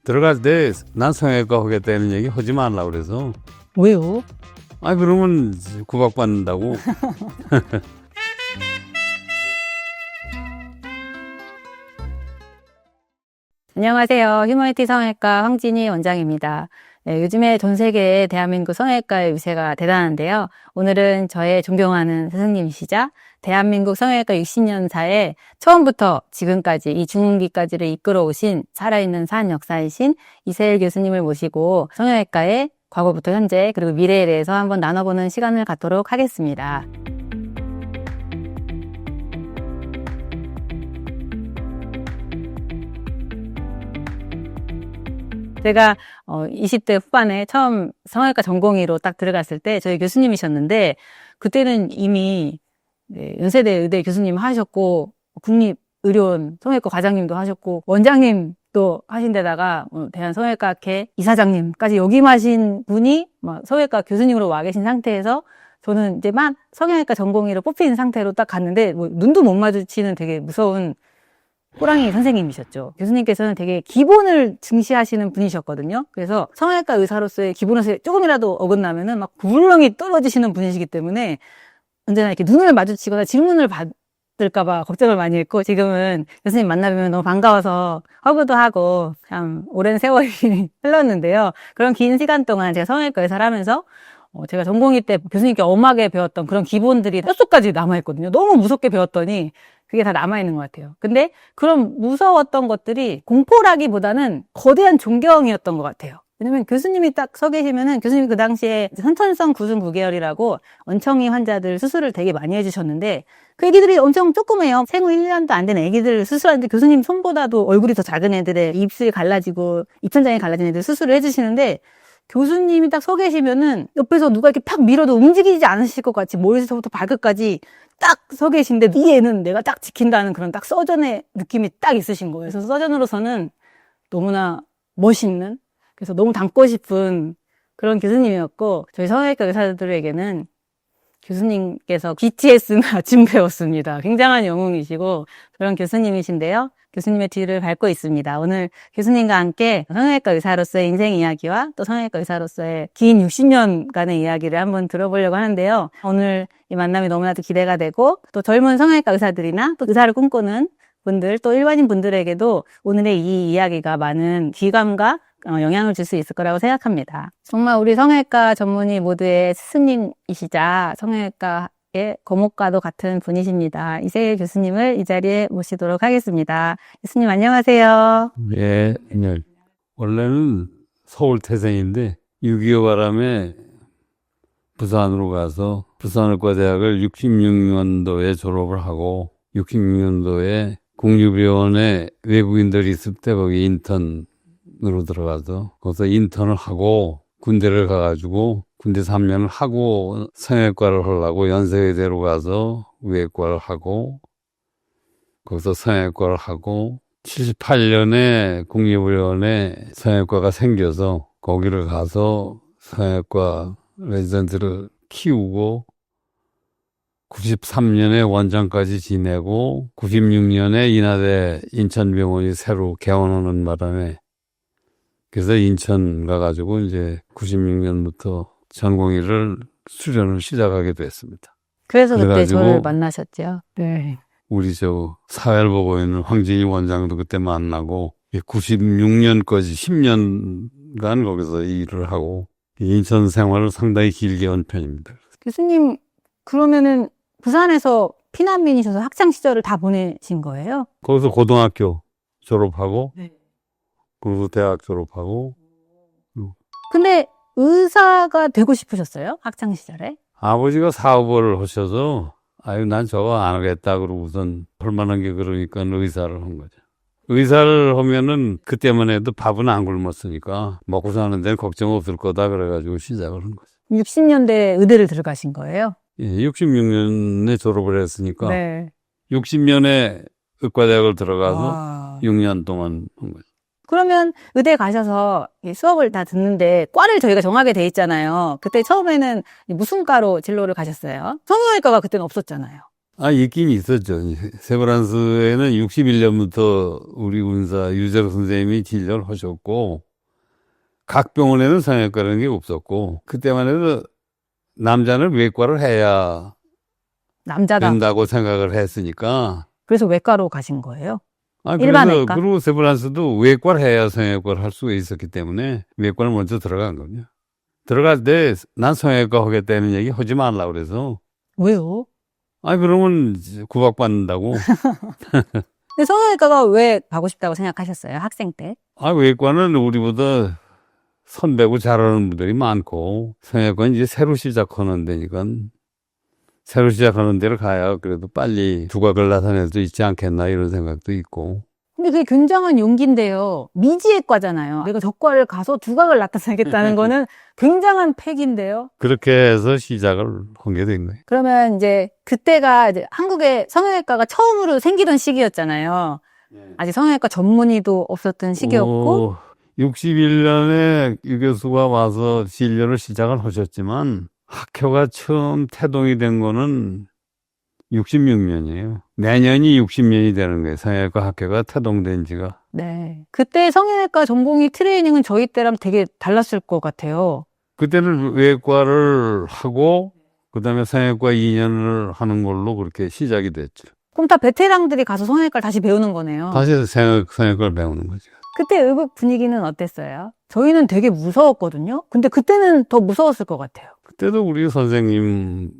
들어갈 때 난 성형외과 하겠다는 얘기 하지 말라고 그래서. 왜요? 아, 그러면 구박받는다고. 안녕하세요. 휴머니티 성형외과 황진희 원장입니다. 네, 요즘에 전 세계에 대한민국 성형외과의 유세가 대단한데요. 오늘은 저의 존경하는 스승님이시자 대한민국 성형외과 60년사에 처음부터 지금까지 이 중흥기까지를 이끌어오신 살아있는 산 역사이신 이세일 교수님을 모시고 성형외과의 과거부터 현재 그리고 미래에 대해서 한번 나눠보는 시간을 갖도록 하겠습니다. 제가 20대 후반에 처음 성형외과 전공의로 딱 들어갔을 때 저희 교수님이셨는데 그때는 이미 연세대 의대 교수님 하셨고 국립의료원 성형외과 과장님도 하셨고 원장님도 하신 데다가 대한성형외과학회 이사장님까지 역임하신 분이 성형외과 교수님으로 와 계신 상태에서 저는 이제 막 성형외과 전공의로 뽑힌 상태로 딱 갔는데 눈도 못 마주치는 되게 무서운 호랑이 선생님이셨죠. 교수님께서는 되게 기본을 증시하시는 분이셨거든요. 그래서 성형외과 의사로서의 기본에서 조금이라도 어긋나면은 막 굴렁이 떨어지시는 분이시기 때문에 언제나 이렇게 눈을 마주치거나 질문을 받을까봐 걱정을 많이 했고, 지금은 교수님 만나뵈면 너무 반가워서 허그도 하고 참 오랜 세월이 흘렀는데요. 그런 긴 시간 동안 제가 성형외과 의사를 하면서 제가 전공의 때 교수님께 엄하게 배웠던 그런 기본들이 뼛속까지 남아있거든요. 너무 무섭게 배웠더니 그게 다 남아있는 것 같아요. 근데 그런 무서웠던 것들이 공포라기보다는 거대한 존경이었던 것 같아요. 왜냐면 교수님이 딱 서 계시면은 교수님이 그 당시에 선천성 구순 9개월이라고 원청이 환자들 수술을 되게 많이 해주셨는데 그 애기들이 엄청 조그매요. 생후 1년도 안 된 애기들 수술하는데 교수님 손보다도 얼굴이 더 작은 애들의 입술이 갈라지고 입천장이 갈라진 애들 수술을 해주시는데 교수님이 딱 서 계시면은 옆에서 누가 이렇게 팍 밀어도 움직이지 않으실 것 같이 머리에서부터 발끝까지 딱 서 계신데 이 애는 내가 딱 지킨다는 그런 딱 서전의 느낌이 딱 있으신 거예요. 그래서 서전으로서는 너무나 멋있는, 그래서 너무 닮고 싶은 그런 교수님이었고, 저희 성형외과 의사들에게는 교수님께서 BTS는 아침 배웠습니다. 굉장한 영웅이시고 그런 교수님이신데요. 교수님의 뒤를 밟고 있습니다. 오늘 교수님과 함께 성형외과 의사로서의 인생 이야기와 또 성형외과 의사로서의 긴 60년간의 이야기를 한번 들어보려고 하는데요. 오늘 이 만남이 너무나도 기대가 되고 또 젊은 성형외과 의사들이나 또 의사를 꿈꾸는 분들 또 일반인 분들에게도 오늘의 이 이야기가 많은 귀감과 영향을 줄 수 있을 거라고 생각합니다. 정말 우리 성형외과 전문의 모두의 스승님이시자 성형외과의 거목과도 같은 분이십니다. 이세일 교수님을 이 자리에 모시도록 하겠습니다. 교수님 안녕하세요. 예, 원래는 서울 태생인데 6.25 바람에 부산으로 가서 부산의과대학을 66년도에 졸업을 하고 66년도에 국립의원에 외국인들이 있을 때 거기 인턴으로 들어가서 거기서 인턴을 하고 군대를 가가지고 군대 3년을 하고 성형외과를 하려고 연세의대로 가서 외과를 하고 거기서 성형외과를 하고 78년에 국립의원에 성형외과가 생겨서 거기를 가서 성형외과 레지던트를 키우고 93년에 원장까지 지내고 96년에 인하대 인천병원이 새로 개원하는 바람에 그래서 인천 가가지고 이제 96년부터 전공의를 수련을 시작하게 됐습니다. 그래서 그때 저를 만나셨죠. 네. 우리 사회를 보고 있는 황진희 원장도 그때 만나고 96년까지 10년간 거기서 일을 하고 인천 생활을 상당히 길게 한 편입니다. 교수님 그러면은 부산에서 피난민이셔서 학창 시절을 다 보내신 거예요? 거기서 고등학교 졸업하고 네. 그리고 대학 졸업하고. 근데 의사가 되고 싶으셨어요? 학창 시절에? 아버지가 사업을 하셔서 아유 난 저거 안 하겠다 그러고 우선 할만한 게 그러니까 의사를 한 거죠. 의사를 하면은 그때만 해도 밥은 안 굶었으니까 먹고 사는 데는 걱정 없을 거다 그래가지고 시작을 한 거죠. 60년대 의대를 들어가신 거예요? 예, 66년에 졸업을 했으니까 네. 60년에 의과대학을 들어가서 6년 동안 한 거죠. 그러면 의대 가셔서 수업을 다 듣는데 과를 저희가 정하게 돼 있잖아요. 그때 처음에는 무슨 과로 진로를 가셨어요? 성형외과가 그때는 없었잖아요. 있긴 있었죠. 세브란스에는 61년부터 우리 군사 유재석 선생님이 진료를 하셨고, 각 병원에는 성형외과라는 게 없었고, 그때만 해도 남자는 외과를 해야 남자다. 된다고 생각을 했으니까. 그래서 외과로 가신 거예요? 그래서, 외과? 그리고 세브란스도 외과를 해야 성형외과를 할 수가 있었기 때문에 외과를 먼저 들어간 거거든요. 들어갈 때 난 성형외과 하겠다는 얘기 하지 말라고 그래서. 왜요? 그러면 구박받는다고. 근데 성형외과가 왜 가고 싶다고 생각하셨어요? 학생 때? 외과는 우리보다 선배고 잘하는 분들이 많고, 성형외과는 이제 새로 시작하는 데니까, 새로 시작하는 데를 가야 그래도 빨리 두각을 나타낼 수 있지 않겠나 이런 생각도 있고. 근데 그게 굉장한 용기인데요. 미지의과잖아요. 내가 저과를 가서 두각을 나타내겠다는 거는 굉장한 팩인데요. 그렇게 해서 시작을 한 게 된 거예요. 그러면 이제 그때가 이제 한국에 성형외과가 처음으로 생기던 시기였잖아요. 아직 성형외과 전문의도 없었던 시기였고. 61년에 유 교수가 와서 진료를 시작을 하셨지만 학교가 처음 태동이 된 거는 66년이에요. 내년이 60년이 되는 거예요. 성형외과 학교가 태동된 지가. 네. 그때 성형외과 전공의 트레이닝은 저희 때랑 되게 달랐을 것 같아요. 그때는 외과를 하고 그다음에 성형외과 2년을 하는 걸로 그렇게 시작이 됐죠. 그럼 다 베테랑들이 가서 성형외과를 다시 배우는 거네요. 다시 성형외과를 배우는 거죠. 그때 의국 분위기는 어땠어요? 저희는 되게 무서웠거든요. 근데 그때는 더 무서웠을 것 같아요. 그때도 우리 선생님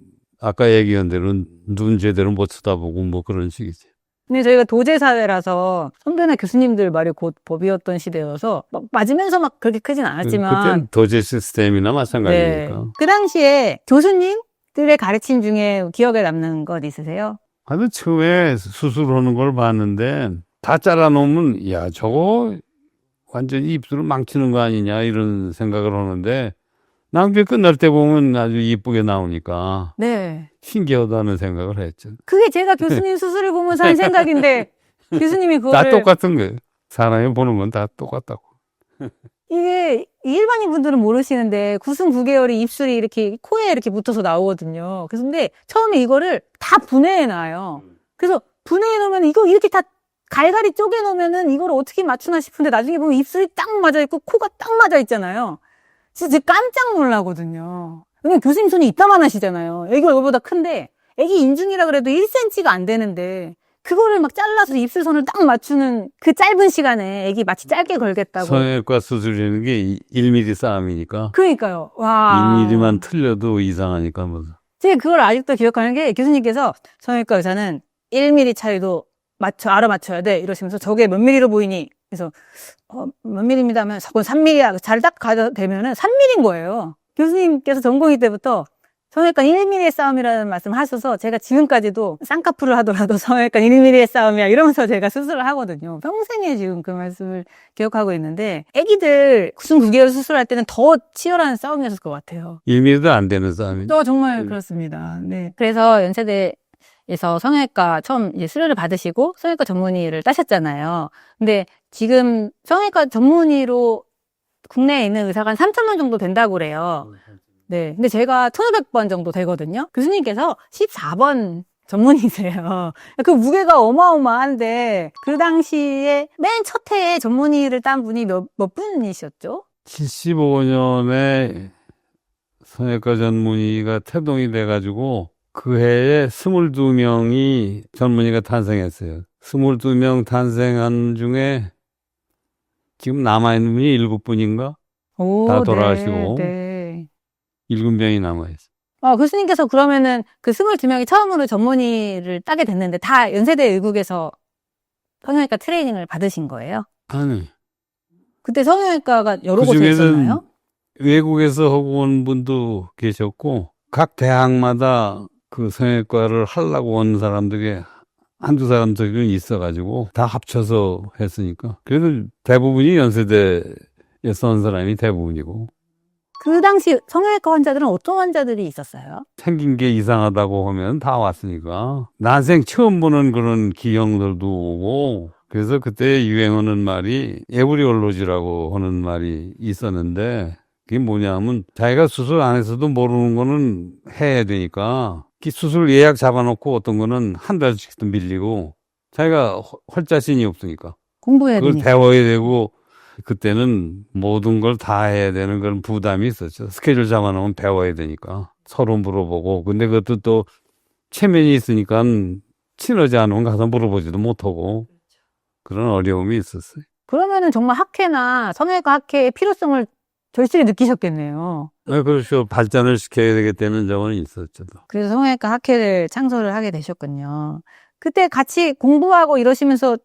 아까 얘기한 대로 눈 제대로 못 쳐다보고 뭐 그런 식이지. 근데 저희가 도제사회라서 선배나 교수님들 말이 곧 법이었던 시대여서 막 맞으면서 막 그렇게 크진 않았지만 그때는 도제 시스템이나 마찬가지니까. 네. 그 당시에 교수님들의 가르침 중에 기억에 남는 것 있으세요? 하여튼 처음에 수술하는 걸 봤는데 다 잘라놓으면 야 저거 완전히 입술을 망치는 거 아니냐 이런 생각을 하는데 낭비 끝날 때 보면 아주 이쁘게 나오니까 네. 신기하다는 생각을 했죠. 그게 제가 교수님 수술을 보면서 한 생각인데 교수님이 다 그거를 똑같은 거예요. 사람이 보는 건 다 똑같다고. 이게 일반인 분들은 모르시는데 9승 9개월이 입술이 이렇게 코에 이렇게 붙어서 나오거든요. 근데 처음에 이거를 다 분해해 놔요. 그래서 분해해 놓으면 이거 이렇게 다 갈갈이 쪼개 놓으면은 이걸 어떻게 맞추나 싶은데 나중에 보면 입술이 딱 맞아 있고 코가 딱 맞아 있잖아요. 진짜 깜짝 놀라거든요. 왜냐면 교수님 손이 이따만 하시잖아요. 애기 얼굴보다 큰데 애기 인중이라 그래도 1cm가 안 되는데 그거를 막 잘라서 입술선을 딱 맞추는 그 짧은 시간에 애기 마치 짧게 걸겠다고. 성형외과 수술이라는 게 1mm 싸움이니까 그러니까요. 와. 1mm만 틀려도 이상하니까 뭐. 제가 그걸 아직도 기억하는 게 교수님께서 성형외과 의사는 1mm 차이도 알아맞혀야 돼 이러시면서 저게 몇 밀리로 보이니? 그래서 몇 밀리입니다 하면 저건 3mm야. 잘 딱 가다 되면은 3mm인 거예요. 교수님께서 전공의 때부터 성형외과 1mm의 싸움이라는 말씀을 하셔서 제가 지금까지도 쌍꺼풀을 하더라도 성형외과 1mm의 싸움이야 이러면서 제가 수술을 하거든요. 평생에 지금 그 말씀을 기억하고 있는데 애기들 9개월 수술할 때는 더 치열한 싸움이었을 것 같아요. 1mm도 안 되는 싸움이죠. 정말 그렇습니다. 네. 그래서 연세대에서 성형외과 처음 이제 수료를 받으시고 성형외과 전문의를 따셨잖아요. 근데 지금 성형외과 전문의로 국내에 있는 의사가 한 3,000명 정도 된다고 그래요. 네. 근데 제가 1,500번 정도 되거든요. 교수님께서 14번 전문의세요. 그 무게가 어마어마한데 그 당시에 맨 첫 해에 전문의를 딴 분이 몇 분이셨죠? 75년에 성형외과 전문의가 태동이 돼가지고 그 해에 22명이 전문의가 탄생했어요. 22명 탄생한 중에 지금 남아있는 분이 7분인가? 다 돌아가시고. 네. 7명이 남아있어요. 교수님께서 그러면은 그 22명이 처음으로 전문의를 따게 됐는데 다 연세대 의국에서 성형외과 트레이닝을 받으신 거예요? 아니. 그때 성형외과가 여러 곳에 있었나요? 외국에서 하고 온 분도 계셨고 각 대학마다 그 성형외과를 하려고 온 사람들이 한두 사람들이 있어가지고 다 합쳐서 했으니까 그래도 대부분이 연세대에서 온 사람이 대부분이고 그 당시 성형외과 환자들은 어떤 환자들이 있었어요? 생긴 게 이상하다고 하면 다 왔으니까 난생 처음 보는 그런 기형들도 오고 그래서 그때 유행하는 말이 에브리올로지라고 하는 말이 있었는데 그게 뭐냐면 자기가 수술 안 했어도 모르는 거는 해야 되니까 수술 예약 잡아놓고 어떤 거는 한 달씩도 밀리고 자기가 할 자신이 없으니까 공부해야 그걸 되니까. 배워야 되고 그때는 모든 걸 다 해야 되는 그런 부담이 있었죠. 스케줄 잡아놓으면 배워야 되니까 서로 물어보고 근데 그것도 또 체면이 있으니까 친하지 않으면 가서 물어보지도 못하고 그런 어려움이 있었어요. 그러면은 정말 학회나 성형외과 학회의 필요성을 절실히 느끼셨겠네요. 네, 그렇죠. 발전을 시켜야 되겠다는 점은 있었죠. 그래서 성형외과 학회를 창설을 하게 되셨군요. 그때 같이 공부하고 이러시면서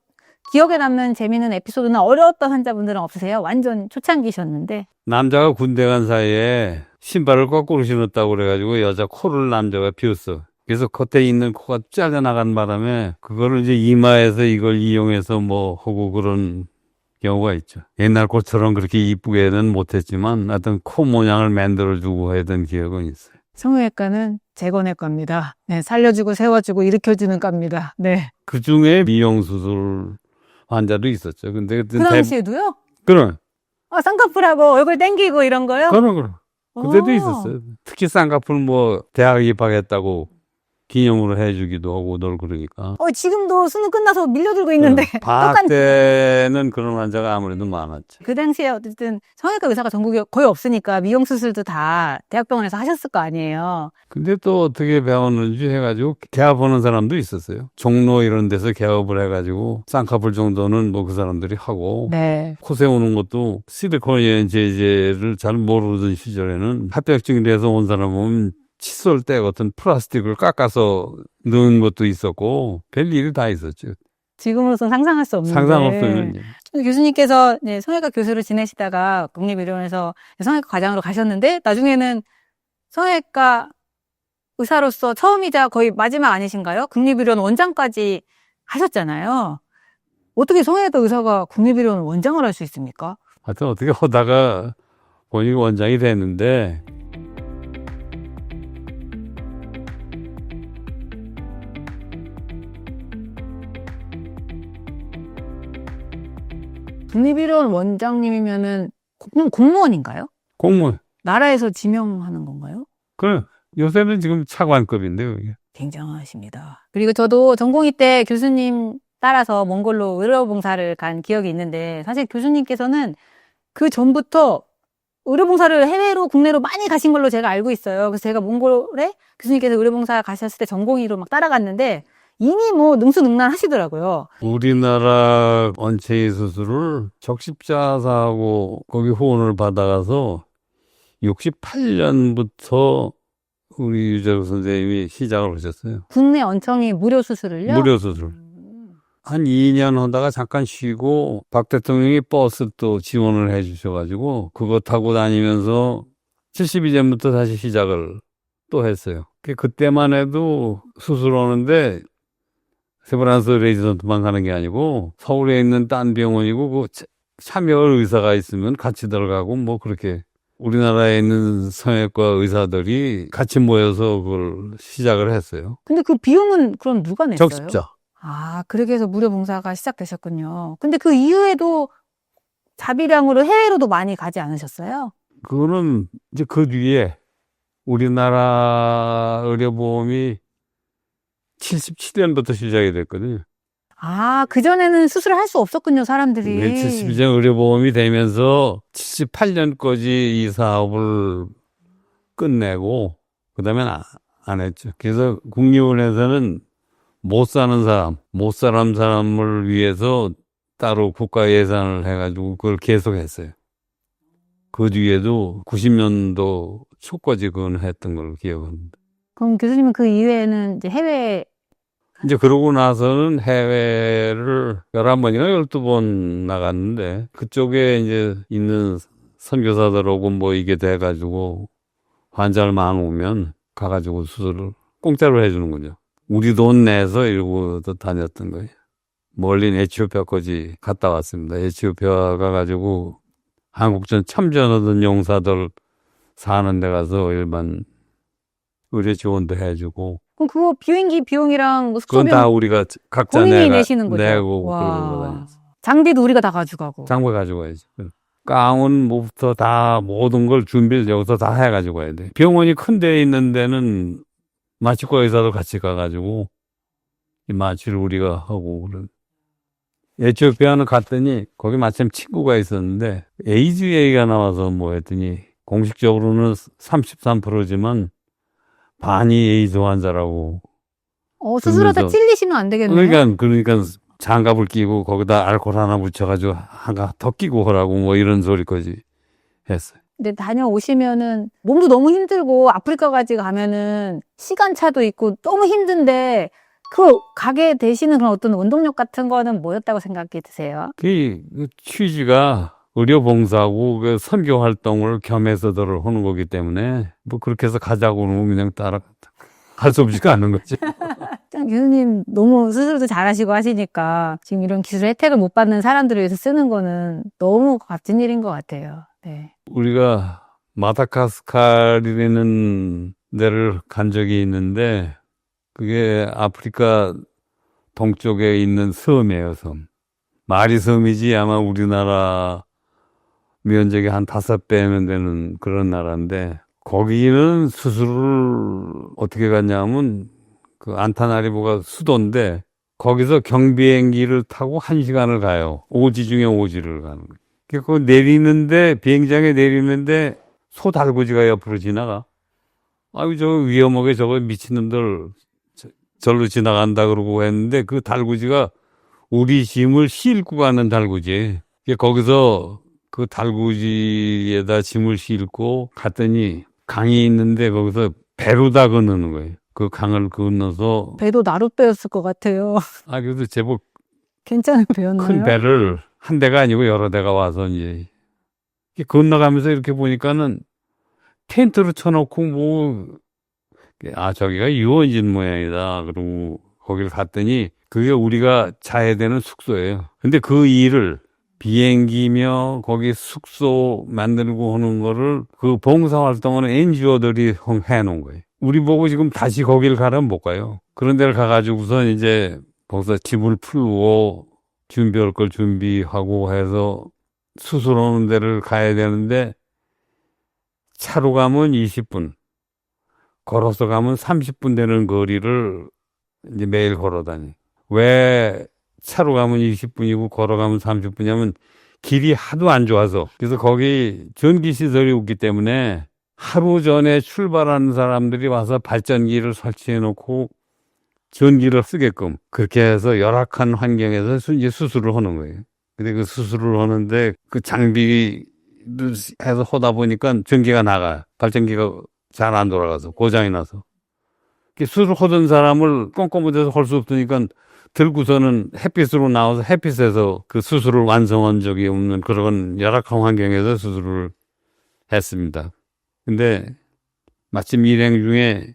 기억에 남는 재미있는 에피소드나 어려웠던 환자분들은 없으세요? 완전 초창기셨는데. 남자가 군대 간 사이에 신발을 거꾸로 신었다고 그래가지고 여자 코를 남자가 비웠어. 그래서 겉에 있는 코가 잘려나간 바람에 그거를 이제 이마에서 이걸 이용해서 뭐 하고 그런 경우가 있죠. 옛날 코처럼 그렇게 이쁘게는 못했지만 하여튼 코 모양을 만들어주고 하던 기억은 있어요. 성형외과는 재건외과입니다. 네, 살려주고 세워주고 일으켜주는 과입니다. 네. 그 중에 미용수술 환자도 있었죠. 근데 그 당시에도요? 그럼 쌍꺼풀하고 얼굴 땡기고 이런 거요? 그럼 그때도 오. 있었어요. 특히 쌍꺼풀 뭐 대학 입학했다고 기념으로 해주기도 하고 널 그러니까. 지금도 수능 끝나서 밀려들고 있는데. 방학 때는 그런 환자가 아무래도 많았죠. 그 당시에 어쨌든 성형외과 의사가 전국에 거의 없으니까 미용 수술도 다 대학병원에서 하셨을 거 아니에요. 근데 또 어떻게 배웠는지 해가지고 개업하는 사람도 있었어요. 종로 이런 데서 개업을 해가지고 쌍꺼풀 정도는 뭐 그 사람들이 하고 네. 코 세우는 것도 실리콘 제제를 잘 모르던 시절에는 합병증에서 온 사람 보면 칫솔대 같은 플라스틱을 깎아서 넣은 것도 있었고 별일이 다 있었죠. 지금으로선 상상할 수 없는데. 상상 없으면 교수님께서 성형외과 교수를 지내시다가 국립의료원에서 성형외과 과장으로 가셨는데 나중에는 성형외과 의사로서 처음이자 거의 마지막 아니신가요? 국립의료원 원장까지 하셨잖아요. 어떻게 성형외과 의사가 국립의료원 원장을 할 수 있습니까? 하여튼 어떻게 하다가 본인이 원장이 됐는데 국립의료원 원장님이면은 공무원인가요? 공무원. 나라에서 지명하는 건가요? 그래. 요새는 지금 차관급인데요. 이게. 굉장하십니다. 그리고 저도 전공의 때 교수님 따라서 몽골로 의료봉사를 간 기억이 있는데 사실 교수님께서는 그 전부터 의료봉사를 해외로 국내로 많이 가신 걸로 제가 알고 있어요. 그래서 제가 몽골에 교수님께서 의료봉사 가셨을 때 전공의로 막 따라갔는데 이미 뭐 능수능란하시더라고요. 우리나라 원체의 수술을 적십자사하고 거기 후원을 받아가서 68년부터 우리 유재석 선생님이 시작을 하셨어요. 국내 원청이 무료 수술을요? 무료 수술. 한 2년 하다가 잠깐 쉬고 박 대통령이 버스 또 지원을 해 주셔가지고 그거 타고 다니면서 72년부터 다시 시작을 또 했어요. 그때만 해도 수술하는데 세브란스 레지던트만 가는 게 아니고 서울에 있는 딴 병원이고 그 참여할 의사가 있으면 같이 들어가고 뭐 그렇게 우리나라에 있는 성형외과 의사들이 같이 모여서 그걸 시작을 했어요. 근데 그 비용은 그럼 누가 냈어요? 적십자. 그렇게 해서 무료 봉사가 시작되셨군요. 근데 그 이후에도 자비량으로 해외로도 많이 가지 않으셨어요? 그거는 이제 그 뒤에 우리나라 의료보험이 77년부터 시작이 됐거든요. 그전에는 수술을 할 수 없었군요, 사람들이. 77년 의료보험이 되면서 78년까지 이 사업을 끝내고 그다음엔 안 했죠. 그래서 국립원에서는 못 사는 사람을 위해서 따로 국가 예산을 해가지고 그걸 계속 했어요. 그 뒤에도 90년도 초까지 그건 했던 걸로 기억합니다. 그럼 교수님은 그 이후에는 이제 해외 이제 그러고 나서는 해외를 11번인가 12번 나갔는데 그쪽에 이제 있는 선교사들하고 뭐 이게 돼가지고 환자를 많이 오면 가가지고 수술을 공짜로 해주는 거죠. 우리 돈 내서 이러고 다녔던 거예요. 멀린 에티오피아까지 갔다 왔습니다. 에티오피아 가가지고 한국전 참전하던 용사들 사는 데 가서 일반 의료 지원도 해주고. 그럼 그거 비행기 비용이랑 뭐 그건 숙소비용 다 우리가 각자 본인이 내시는 거죠? 내고 와. 그러고 다녔어. 장비도 우리가 다 가져가고. 장비 가지고 가야지. 가운 뭐부터 다 모든 걸 준비를 여기서 다 해가지고 가야 돼. 병원이 큰 데 있는 데는 마취과 의사도 같이 가가지고 이 마취를 우리가 하고 그런. 에티오피아는 갔더니 거기 마침 친구가 있었는데 에이즈 얘기가 나와서 뭐 했더니 공식적으로는 33%지만 반이 에이즈 환자라고. 수술하다 그러면서- 찔리시면 안 되겠네요. 그러니까 장갑을 끼고 거기다 알코올 하나 묻혀가지고 하나 더 끼고 하라고 뭐 이런 소리까지 했어요. 근데 다녀오시면은 몸도 너무 힘들고 아프리카까지 가면은 시간차도 있고 너무 힘든데 그 가게 되시는 그런 어떤 원동력 같은 거는 뭐였다고 생각이 드세요? 그 취지가 의료봉사하고 그 선교 활동을 겸해서들 하는 거기 때문에 뭐 그렇게 해서 가자고 그러면 그냥 따라갔다. 할 수 없지가 않는 거지. 교수님 너무 스스로도 잘하시고 하시니까 지금 이런 기술 혜택을 못 받는 사람들을 위해서 쓰는 거는 너무 값진 일인 것 같아요. 네. 우리가 마다가스카르라는 데를 간 적이 있는데 그게 아프리카 동쪽에 있는 섬이에요, 섬. 마리 섬이지 아마 우리나라 면적이 한 5배면 되는 그런 나라인데 거기는 수술을 어떻게 갔냐면 그 안타나리보가 수도인데 거기서 경비행기를 타고 1시간을 가요. 오지 중에 오지를 가는 거예요. 그 내리는데 비행장에 내리는데 소 달구지가 옆으로 지나가. 아유 저 위험하게 저거 미친놈들 절로 지나간다 그러고 했는데 그 달구지가 우리 짐을 싣고 가는 달구지. 거기서 그 달구지에다 짐을 싣고 갔더니 강이 있는데 거기서 배로 다 건너는 거예요. 그 강을 건너서 배도 나룻배였을 것 같아요. 그래도 제법 괜찮은 배였나요? 큰 배를 한 대가 아니고 여러 대가 와서 이제 건너가면서 이렇게 보니까는 텐트를 쳐놓고 뭐 저기가 유원진 모양이다. 그러고 거기를 갔더니 그게 우리가 자야 되는 숙소예요. 근데 그 일을 비행기며 거기 숙소 만들고 하는 거를 그 봉사활동하는 NGO들이 해놓은 거예요. 우리 보고 지금 다시 거기를 가라면 못 가요. 그런 데를 가가지고선 이제 거기서 짐을 풀고 준비할 걸 준비하고 해서 수술하는 데를 가야 되는데 차로 가면 20분, 걸어서 가면 30분 되는 거리를 이제 매일 걸어 다니. 왜 차로 가면 20분이고 걸어가면 30분이냐면 길이 하도 안 좋아서. 그래서 거기 전기시설이 없기 때문에 하루 전에 출발하는 사람들이 와서 발전기를 설치해 놓고 전기를 쓰게끔 그렇게 해서 열악한 환경에서 이제 수술을 하는 거예요. 근데 그 수술을 하는데 그 장비를 해서 하다 보니까 전기가 나가요. 발전기가 잘 안 돌아가서 고장이 나서. 수술을 하던 사람을 꼼꼼한 데서 할 수 없으니까 들고서는 햇빛으로 나와서 햇빛에서 그 수술을 완성한 적이 없는 그런 열악한 환경에서 수술을 했습니다. 근데 마침 일행 중에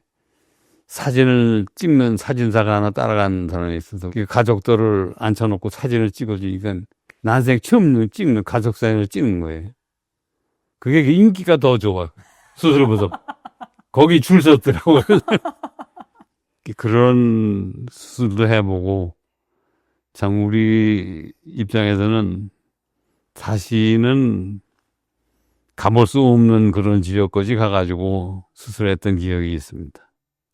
사진을 찍는 사진사가 하나 따라가는 사람이 있어서 그 가족들을 앉혀놓고 사진을 찍어주니까 난생 처음 찍는 가족 사진을 찍는 거예요. 그게 인기가 더 좋아. 수술보다. 거기 줄 섰더라고요. 그런 수술도 해보고 참 우리 입장에서는 다시는 가볼 수 없는 그런 지역까지 가가지고 수술했던 기억이 있습니다.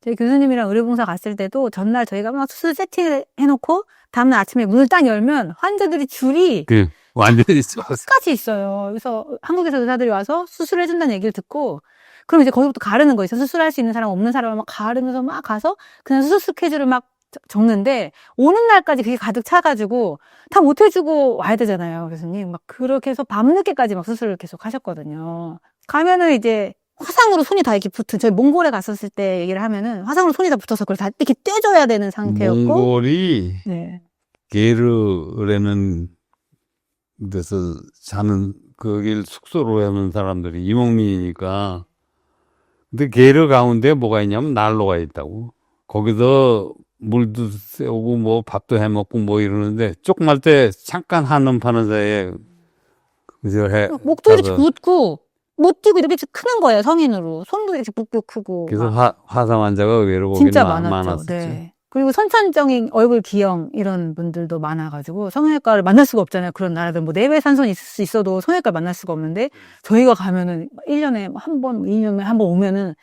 저희 교수님이랑 의료봉사 갔을 때도 전날 저희가 막 수술 세팅을 해놓고 다음날 아침에 문을 딱 열면 환자들이 줄이 완전히 끝까지 있어요. 그래서 한국에서 의사들이 와서 수술해준다는 얘기를 듣고 그럼 이제 거기부터 가르는 거예요. 수술할 수 있는 사람 없는 사람을 막 가르면서 막 가서 그냥 수술 스케줄을 막 적는데 오는 날까지 그게 가득 차가지고 다 못 해주고 와야 되잖아요. 교수님 막 그렇게 해서 밤늦게까지 막 수술을 계속 하셨거든요. 가면은 이제 화상으로 손이 다 이렇게 붙은 저희 몽골에 갔었을 때 얘기를 하면은 화상으로 손이 다 붙어서 그걸 다 이렇게 떼줘야 되는 상태였고 몽골이 네. 게르라는 데서 자는 거길 숙소로 하는 사람들이 이몽민이니까 근데 게르 가운데 뭐가 있냐면 난로가 있다고. 거기서 물도 쐬오고 뭐 밥도 해 먹고 뭐 이러는데 조그만 때 잠깐 한눈 파는 사이에 그저 목도 이렇게 붓고 못 뛰고 이렇게 크는 거예요. 성인으로 손도 이렇게 붓고 크고. 그래서 화상 환자가 의외로 진짜 거기는 많았죠. 많았었죠. 네. 그리고 선천적인 얼굴 B형 이런 분들도 많아가지고 성형외과를 만날 수가 없잖아요. 그런 나라들 뭐 내외 산손이 있을 수 있어도 성형외과를 만날 수가 없는데 저희가 가면은 1년에 한 번, 2년에 한 번 오면은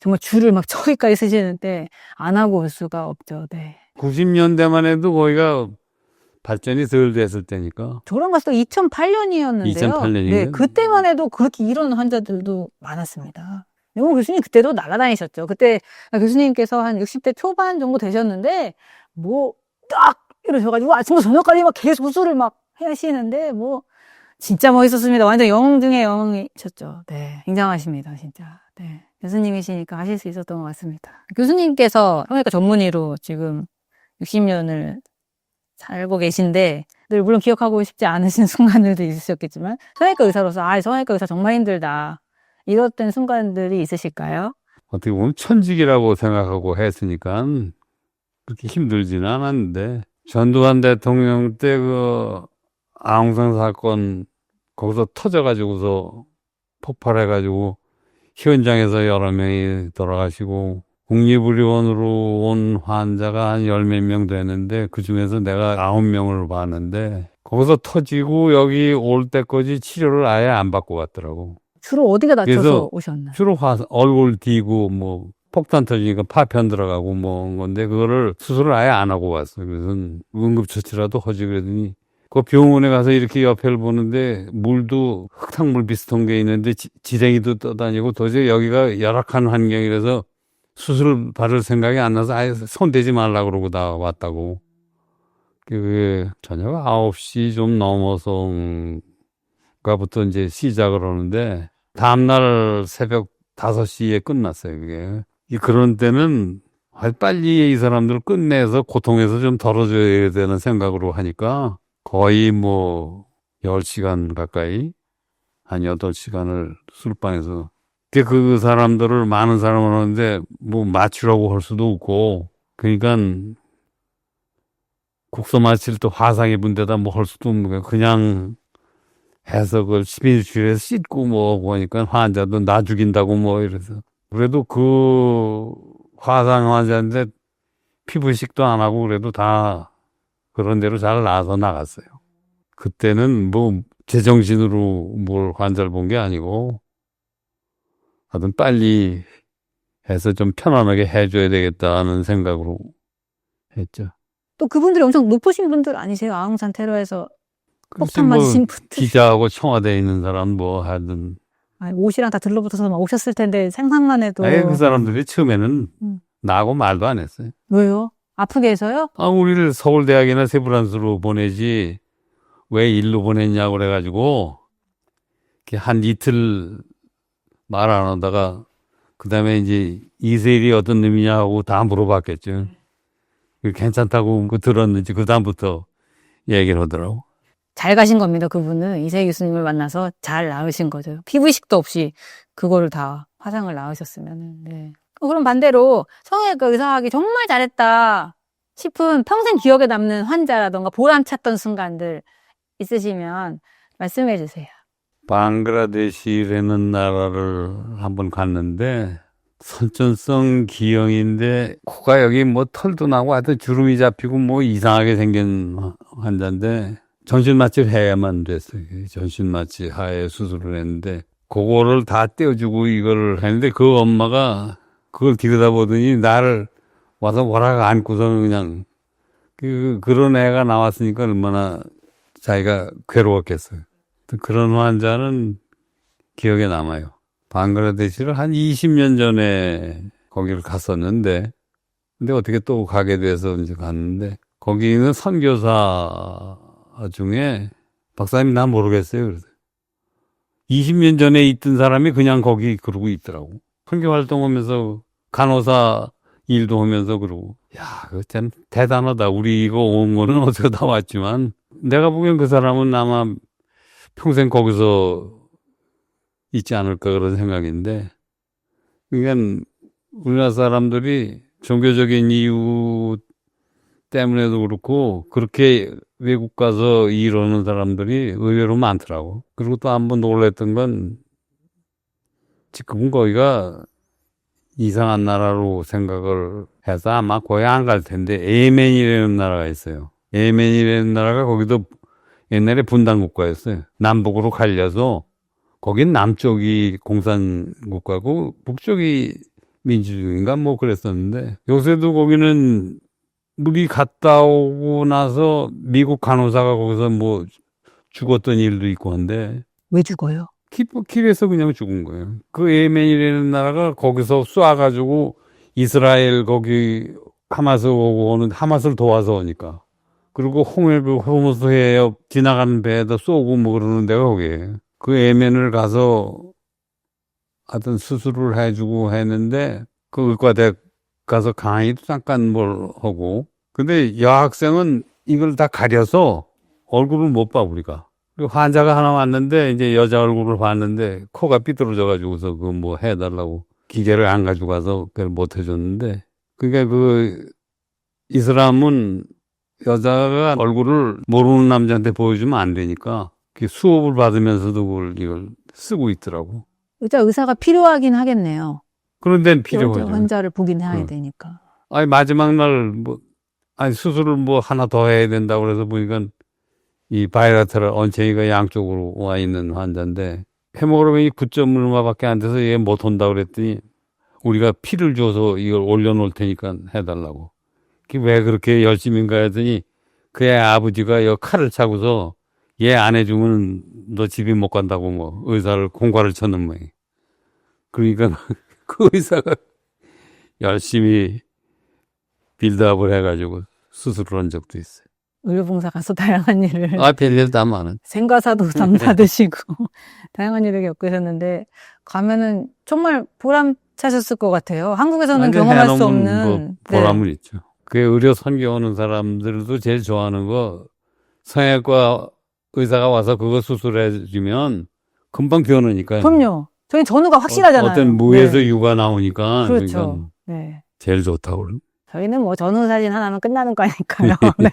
정말 줄을 막 저기까지 서시는데 안 하고 올 수가 없죠. 네. 90년대만 해도 거기가 발전이 덜 됐을 때니까. 저랑 갔을 때 2008년이었는데요. 2008년인가요? 네, 그때만 해도 그렇게 이런 환자들도 많았습니다. 영호 교수님 그때도 나가다니셨죠. 그때 교수님께서 한 60대 초반 정도 되셨는데 뭐 딱 이러셔가지고 아침부터 저녁까지 막 계속 수술을 막 하시는데 뭐 진짜 멋있었습니다. 완전 영웅 중에 영웅이셨죠. 네, 굉장하십니다, 진짜. 네, 교수님이시니까 하실 수 있었던 것 같습니다. 교수님께서 성형외과 전문의로 지금 60년을 살고 계신데 늘 물론 기억하고 싶지 않으신 순간들도 있으셨겠지만 성형외과 의사로서 성형외과 의사 정말 힘들다 이랬던 순간들이 있으실까요? 어떻게 보면 천직이라고 생각하고 했으니까 그렇게 힘들지는 않았는데 전두환 대통령 때 그 아웅산 사건 거기서 터져가지고서 폭발해가지고 현장에서 여러 명이 돌아가시고 국립의료원으로 온 환자가 한 열 몇 명 되는데 그중에서 내가 9명을 봤는데 거기서 터지고 여기 올 때까지 치료를 아예 안 받고 갔더라고. 주로 어디가 다쳐서 그래서 오셨나요? 주로 얼굴 뒤고 뭐 폭탄 터지니까 파편 들어가고 뭐 건데 그거를 수술을 아예 안 하고 왔어요. 그래서 응급처치라도 하지 그러더니 그 병원에 가서 이렇게 옆에를 보는데 물도 흙탕물 비슷한 게 있는데 지렁이도 떠다니고 도저히 여기가 열악한 환경이라서 수술 받을 생각이 안 나서 아예 손대지 말라고 그러고 다 왔다고. 그게 저녁 9시 좀 넘어서가부터 이제 시작을 하는데 다음날 새벽 5시에 끝났어요, 그게. 그런 때는 빨리 이 사람들 끝내서 고통에서 좀 덜어줘야 되는 생각으로 하니까 거의 뭐 10시간 가까이 한 8시간을 술방에서 그 사람들을 많은 사람을 하는데 뭐 맞추라고 할 수도 없고 그러니까 국소 마취를 또 화상 입은 데다 뭐 할 수도 없는 거야. 그냥 해서 그걸 11주일에서 씻고 뭐 보니까 환자도 나 죽인다고 뭐 이래서 그래도 그 화상 환자인데 피부식도 안 하고 그래도 다 그런 대로 잘 나아서 나갔어요. 그때는 뭐 제정신으로 뭘 환자를 본 게 아니고 하여튼 빨리 해서 좀 편안하게 해줘야 되겠다는 생각으로 했죠. 또 그분들이 엄청 높으신 분들 아니세요? 아웅산 테러에서 폭탄 뭐 맞으신 분들. 기자하고 청와대에 있는 사람 뭐 하든 옷이랑 다 들러붙어서 막 오셨을 텐데 생각만 해도. 아예 그 사람들이 처음에는 나하고 말도 안 했어요. 왜요? 아프게 해서요? 우리를 서울대학이나 세브란스로 보내지 왜 일로 보냈냐고 그래가지고 한 이틀 말 안 하다가 그 다음에 이제 이세일이 어떤 놈이냐 하고 다 물어봤겠죠. 괜찮다고 들었는지 그 다음부터 얘기를 하더라고. 잘 가신 겁니다. 그분은 이세희 교수님을 만나서 잘 나으신 거죠. 피부식도 없이 그거를 다 화상을 나으셨으면. 네. 그럼 반대로 성형외과 의사하기 정말 잘했다 싶은 평생 기억에 남는 환자라던가 보람찼던 순간들 있으시면 말씀해 주세요. 방글라데시라는 나라를 한번 갔는데 선천성 기형인데 코가 여기 뭐 털도 나고 하여튼 주름이 잡히고 뭐 이상하게 생긴 환자인데 전신마취 해야만 됐어요. 전신마취 하에 수술을 했는데 그거를 다 떼어주고 이걸 했는데 그 엄마가 그걸 들여다보더니 나를 와서 뭐라고 안고서 그냥 그런 애가 나왔으니까 얼마나 자기가 괴로웠겠어요. 그런 환자는 기억에 남아요. 방글라데시를 한 20년 전에 거기를 갔었는데 근데 어떻게 또 가게 돼서 이제 갔는데 거기는 선교사 중에 박사님 나 모르겠어요. 그래서 20년 전에 있던 사람이 그냥 거기 그러고 있더라고. 선교 활동하면서 간호사 일도 하면서 그러고 야, 그거 참 대단하다. 우리 이거 온 거는 어디서 다 왔지만 내가 보기엔 그 사람은 아마 평생 거기서 있지 않을까 그런 생각인데 그러니까 우리나라 사람들이 종교적인 이유 때문에도 그렇고 그렇게 외국 가서 일하는 사람들이 의외로 많더라고. 그리고 또 한 번 놀랬던 건 지금은 거기가 이상한 나라로 생각을 해서 아마 거의 안 갈 텐데 예멘이라는 나라가 있어요. 예멘이라는 나라가 거기도 옛날에 분단 국가였어요. 남북으로 갈려서 거긴 남쪽이 공산 국가고 북쪽이 민주주의인가 뭐 그랬었는데 요새도 거기는 우리 갔다 오고 나서 미국 간호사가 거기서 뭐 죽었던 일도 있고 한데 왜 죽어요? 길에서 그냥 죽은 거예요. 그 예멘이라는 나라가 거기서 쏴가지고 이스라엘 거기 하마스 오고 오는 하마스를 도와서 오니까 그리고 호모스 해협 지나가는 배에다 쏘고 뭐 그러는 데가 거기에요. 그 예멘을 가서 하여튼 수술을 해주고 했는데 그 의과대 가서 강의도 잠깐 뭘 하고 근데 여학생은 이걸 다 가려서 얼굴을 못 봐 우리가. 그리고 환자가 하나 왔는데 이제 여자 얼굴을 봤는데 코가 삐뚤어져 가지고서 그 뭐 해달라고 기계를 안 가지고 가서 그걸 못 해줬는데 그게 그 이슬람은 여자가 얼굴을 모르는 남자한테 보여주면 안 되니까 수업을 받으면서도 이걸 쓰고 있더라고. 의사가 필요하긴 하겠네요. 그런 데는 필요하죠. 환자를 보긴 해야 되니까. 아니 마지막 날 뭐 아니 수술을 뭐 하나 더 해야 된다고 그래서 보니까 이 바이라테럴 엉덩이가 양쪽으로 와 있는 환자인데 헤모그로빈이 9.1마밖에 안 돼서 얘 못 온다 그랬더니 우리가 피를 줘서 이걸 올려놓을 테니까 해달라고. 왜 그렇게 열심인가 했더니 그의 아버지가 이 칼을 차고서 얘 안 해주면 너 집에 못 간다고 뭐 의사를 공갈을 쳤는 모양. 그러니까 그 의사가 열심히 빌드업을 해가지고 수술을 한 적도 있어요. 의료봉사 가서 다양한 일을 별일 다 많은. 생과사도 받으시고 다양한 일을 겪으셨는데 가면은 정말 보람차셨을 것 같아요. 한국에서는 경험할 수 없는 뭐 보람은 있죠. 그 의료 선교 오는 사람들도 제일 좋아하는 거 성형외과 의사가 와서 그거 수술해 주면 금방 변하니까. 그럼요. 저희 전후가 확실하잖아요. 어떤 무에서 유가 나오니까. 그렇죠. 그러니까 제일 좋다고. 저희는 뭐 전후 사진 하나면 끝나는 거니까요. 네.